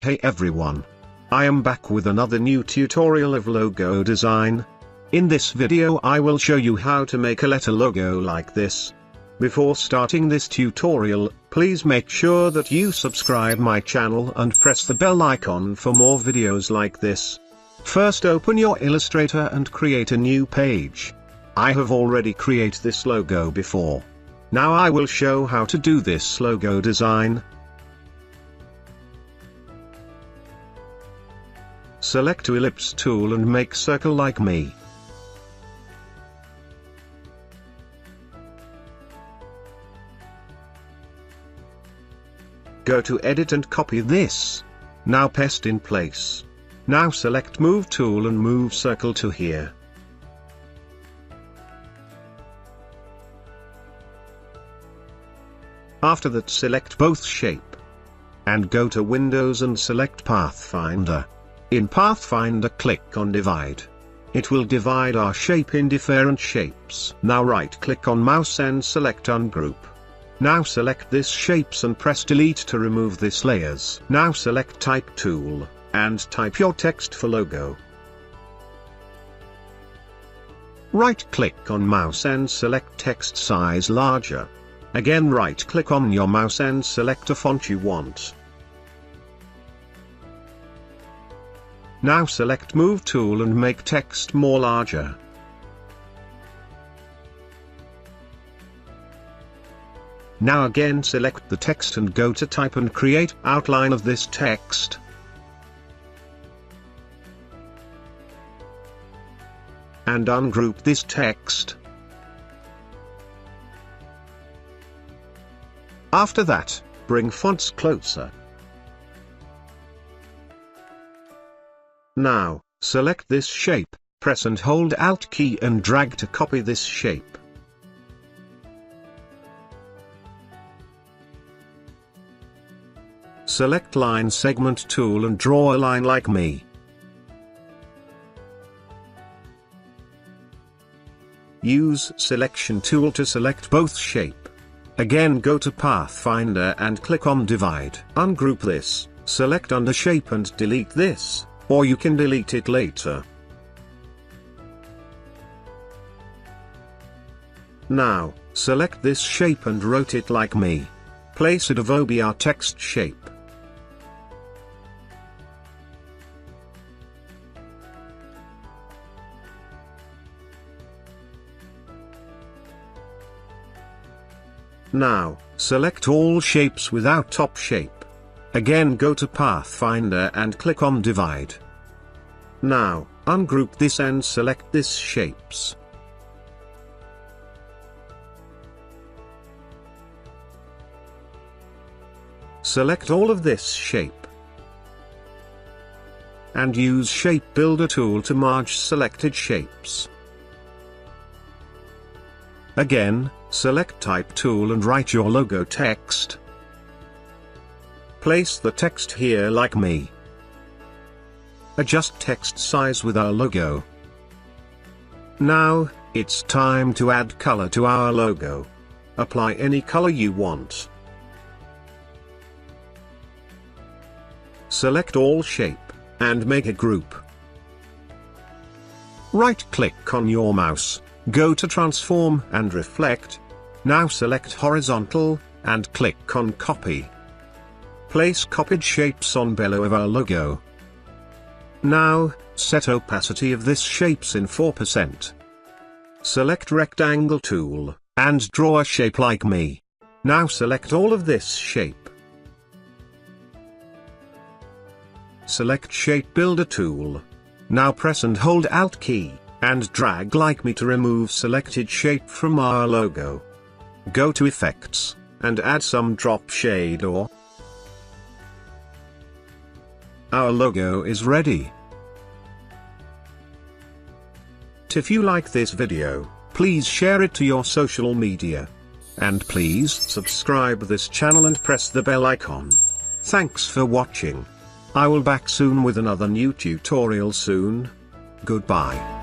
Hey everyone! I am back with another new tutorial of logo design. In this video I will show you how to make a letter logo like this. Before starting this tutorial, please make sure that you subscribe my channel and press the bell icon for more videos like this. First open your Illustrator and create a new page. I have already created this logo before. Now I will show how to do this logo design. Select Ellipse tool and make circle like me. Go to edit and copy this. Now paste in place. Now select move tool and move circle to here. After that select both shape. And go to Windows and select Pathfinder. In Pathfinder click on Divide. It will divide our shape in different shapes. Now right click on mouse and select Ungroup. Now select this shapes and press Delete to remove this layers. Now select Type tool, and type your text for logo. Right click on mouse and select text size larger. Again right click on your mouse and select a font you want. Now select Move tool and make text more larger. Now again select the text and go to Type and create outline of this text. And ungroup this text. After that, bring fonts closer. Now, select this shape, press and hold Alt key and drag to copy this shape. Select Line Segment tool and draw a line like me. Use Selection tool to select both shape. Again go to Pathfinder and click on Divide. Ungroup this, select under shape and delete this. Or you can delete it later. Now, select this shape and rotate like me. Place it above our text shape. Now, select all shapes without top shape. Again go to Pathfinder and click on Divide. Now, ungroup this and select this shapes. Select all of this shape. And use Shape Builder tool to merge selected shapes. Again, select Type tool and write your logo text. Place the text here like me. Adjust text size with our logo. Now, it's time to add color to our logo. Apply any color you want. Select all shape, and make a group. Right-click on your mouse, go to Transform and Reflect. Now select Horizontal, and click on Copy. Place copied shapes on below of our logo. Now, set opacity of this shapes in 4%. Select Rectangle tool, and draw a shape like me. Now select all of this shape. Select Shape Builder tool. Now press and hold Alt key, and drag like me to remove selected shape from our logo. Go to Effects, and add some drop shade or our logo is ready. If you like this video, please share it to your social media. And please subscribe this channel and press the bell icon. Thanks for watching. I will back soon with another new tutorial soon. Goodbye.